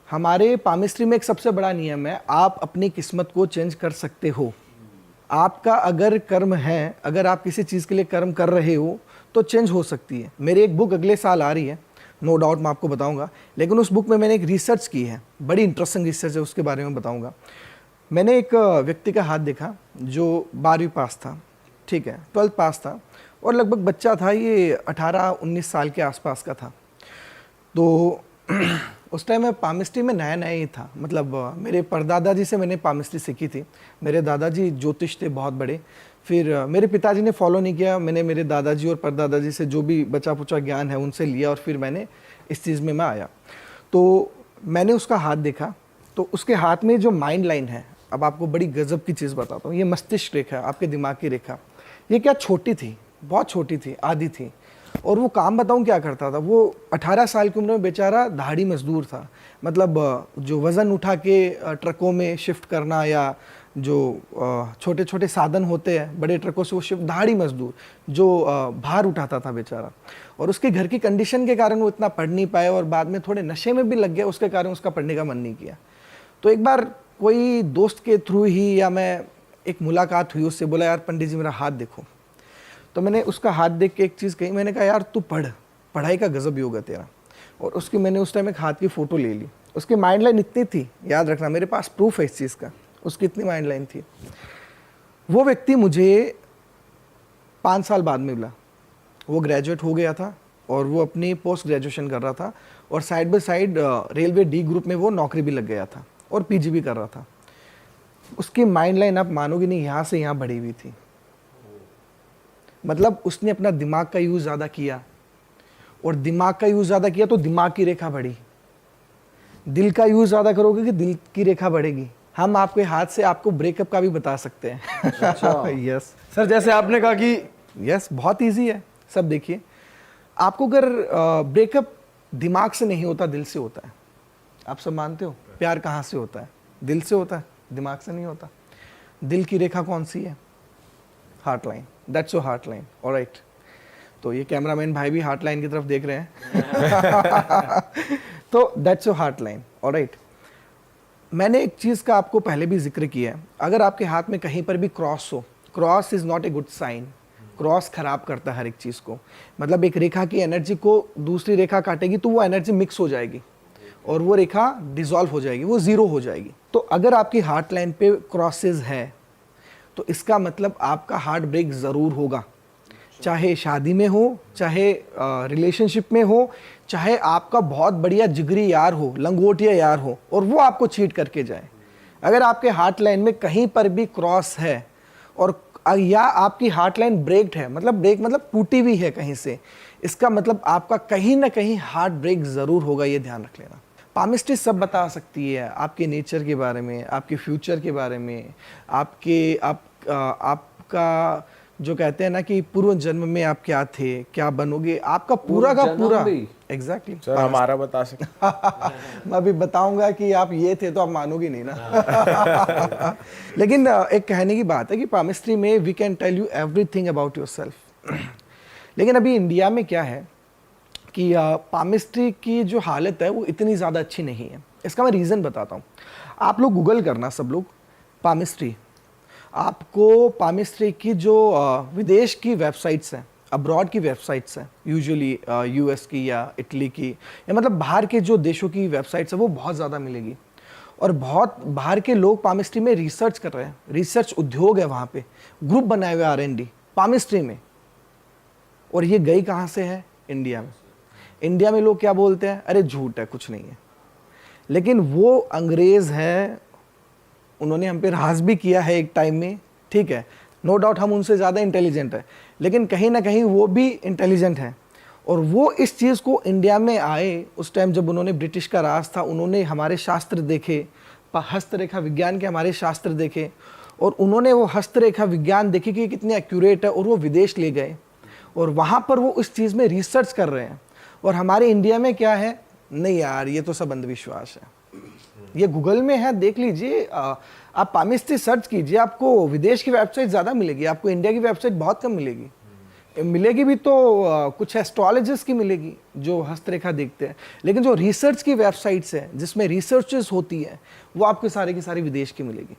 हमारे पामिस्ट्री में एक सबसे बड़ा नियम है, आप अपनी किस्मत को चेंज कर सकते हो। आपका अगर कर्म है, अगर आप किसी चीज़ के लिए कर्म कर रहे हो तो चेंज हो सकती है। मेरी एक बुक अगले साल आ रही है, नो डाउट मैं आपको बताऊंगा, लेकिन उस बुक में मैंने एक रिसर्च की है, बड़ी इंटरेस्टिंग रिसर्च है, उसके बारे में बताऊंगा। मैंने एक व्यक्ति का हाथ देखा जो 12वीं पास था, ठीक है, 12th पास था, और लगभग बच्चा था, ये 18-19 साल के आसपास का था। तो उस टाइम मैं पामिस्ट्री में नया नया ही था, मतलब मेरे परदादा जी से मैंने पामिस्ट्री सीखी थी। मेरे दादाजी ज्योतिष थे बहुत बड़े, फिर मेरे पिताजी ने फॉलो नहीं किया, मैंने मेरे दादाजी और परदादाजी से जो भी बचा पुचा ज्ञान है उनसे लिया, और फिर मैंने इस चीज़ में मैं आया। तो मैंने उसका हाथ देखा, तो उसके हाथ में जो माइंड लाइन है, अब आपको बड़ी गजब की चीज़ बताता हूँ, ये मस्तिष्क रेखा, आपके दिमाग की रेखा, ये क्या छोटी थी, बहुत छोटी थी, आधी थी। और वो काम बताऊं क्या करता था, वो 18 साल की उम्र में बेचारा दहाड़ी मजदूर था। मतलब जो वज़न उठा के ट्रकों में शिफ्ट करना, या जो छोटे छोटे साधन होते हैं बड़े ट्रकों से वो शिफ्ट, दहाड़ी मजदूर जो भार उठाता था बेचारा। और उसके घर की कंडीशन के कारण वो इतना पढ़ नहीं पाया, और बाद में थोड़े नशे में भी लग गया, उसके कारण उसका पढ़ने का मन नहीं किया। तो एक बार कोई दोस्त के थ्रू ही, या मैं एक मुलाकात हुई, उससे बोला यार पंडित जी मेरा हाथ देखो। तो मैंने उसका हाथ देख के एक चीज़ कही, मैंने कहा यार तू पढ़, पढ़ाई का गजब योग है तेरा। और उसकी मैंने उस टाइम एक हाथ की फ़ोटो ले ली। उसकी माइंड लाइन इतनी थी, याद रखना मेरे पास प्रूफ है इस चीज़ का, उसकी इतनी माइंड लाइन थी। वो व्यक्ति मुझे 5 साल बाद में मिला, वो ग्रेजुएट हो गया था और वो अपनी पोस्ट ग्रेजुएशन कर रहा था, और side by side railway D group में वो नौकरी भी लग गया था, और पीजी भी कर रहा था। उसकी माइंड लाइन आप मानोगे नहीं, यहाँ से यहाँ बढ़ी हुई थी। मतलब उसने अपना दिमाग का यूज़ ज़्यादा किया, और दिमाग का यूज़ ज़्यादा किया तो दिमाग की रेखा बढ़ी। दिल का यूज़ ज़्यादा करोगे कि दिल की रेखा बढ़ेगी। हम आपके हाथ से आपको ब्रेकअप का भी बता सकते हैं। अच्छा। यस सर, जैसे आपने कहा कि यस, बहुत इजी है सब। देखिए, आपको अगर ब्रेकअप दिमाग से नहीं होता, दिल से होता है। आप सब मानते हो, प्यार कहाँ से होता है? दिल से होता है, दिमाग से नहीं होता। दिल की रेखा कौन सी है? Heart line, that's your heart line. Alright, तो ये कैमरामैन भाई भी हार्ट लाइन की तरफ देख रहे हैं। तो that's your heart line. Alright, मैंने एक चीज़ का आपको पहले भी जिक्र किया है, अगर आपके हाथ में कहीं पर भी क्रॉस हो, cross is not a good sign. Cross खराब करता है हर एक चीज़ को। मतलब एक रेखा की एनर्जी को दूसरी रेखा काटेगी तो वो एनर्जी मिक्स हो जाएगी, और वो रेखा डिसॉल्व हो जाएगी, वो ज़ीरो हो जाएगी। तो अगर आपकी हार्ट लाइन पे क्रॉसेस है तो इसका मतलब आपका हार्ट ब्रेक ज़रूर होगा, चाहे शादी में हो, चाहे रिलेशनशिप में हो, चाहे आपका बहुत बढ़िया जिगरी यार हो, लंगोटिया यार हो, और वो आपको चीट करके जाए। अगर आपके हार्ट लाइन में कहीं पर भी क्रॉस है, और या आपकी हार्ट लाइन ब्रेक्ड है, मतलब ब्रेक मतलब टूटी हुई है कहीं से, इसका मतलब आपका कहीं ना कहीं हार्ट ब्रेक ज़रूर होगा, ये ध्यान रख लेना। पामिस्ट्री सब बता सकती है, आपके नेचर के बारे में, आपके फ्यूचर के बारे में, आपका जो कहते हैं ना कि पूर्व जन्म में आप क्या थे, क्या बनोगे, आपका पूरा का पूरा। एग्जैक्टली सर, हमारा बता सकते? मैं अभी बताऊंगा कि आप ये थे तो आप मानोगे नहीं ना। लेकिन एक कहने की बात है कि पामिस्ट्री में we can tell you everything about yourself. लेकिन अभी इंडिया में क्या है कि पामिस्ट्री की जो हालत है वो इतनी ज़्यादा अच्छी नहीं है। इसका मैं रीज़न बताता हूँ। आप लोग गूगल करना, सब लोग, पामिस्ट्री। आपको पामिस्ट्री की जो विदेश की वेबसाइट्स हैं, अब्रॉड की वेबसाइट्स हैं, यूजुअली यूएस की या इटली की, या मतलब बाहर के जो देशों की वेबसाइट्स हैं, वो बहुत ज़्यादा मिलेगी। और बहुत बाहर के लोग पामिस्ट्री में रिसर्च कर रहे हैं, रिसर्च उद्योग है वहाँ पे, ग्रुप बनाए हुए R&D पामिस्ट्री में। और ये गई कहाँ से है? इंडिया में। इंडिया में लोग क्या बोलते हैं? अरे झूठ है, कुछ नहीं है। लेकिन वो अंग्रेज़ है, उन्होंने हम पे राज भी किया है एक टाइम में, ठीक है, नो डाउट हम उनसे ज़्यादा इंटेलिजेंट है, लेकिन कहीं ना कहीं वो भी इंटेलिजेंट हैं। और वो इस चीज़ को इंडिया में आए उस टाइम जब उन्होंने, ब्रिटिश का राज था, उन्होंने हमारे शास्त्र देखे, हस्तरेखा विज्ञान के हमारे शास्त्र देखे, और उन्होंने वो हस्तरेखा विज्ञान देखे कि कितने एक्यूरेट है, और वो विदेश ले गए, और वहाँ पर वो इस चीज़ में रिसर्च कर रहे हैं। और हमारे इंडिया में क्या है? नहीं यार, ये तो सब अंधविश्वास है। ये गूगल में है, देख लीजिए, आप पामिस्ट्री सर्च कीजिए, आपको विदेश की वेबसाइट ज़्यादा मिलेगी, आपको इंडिया की वेबसाइट बहुत कम मिलेगी। मिलेगी भी तो कुछ एस्ट्रोलॉजिस्ट की मिलेगी जो हस्तरेखा देखते हैं, लेकिन जो रिसर्च की वेबसाइट्स है जिसमें रिसर्चेस होती है वो आपके सारे की सारी विदेश की मिलेगी।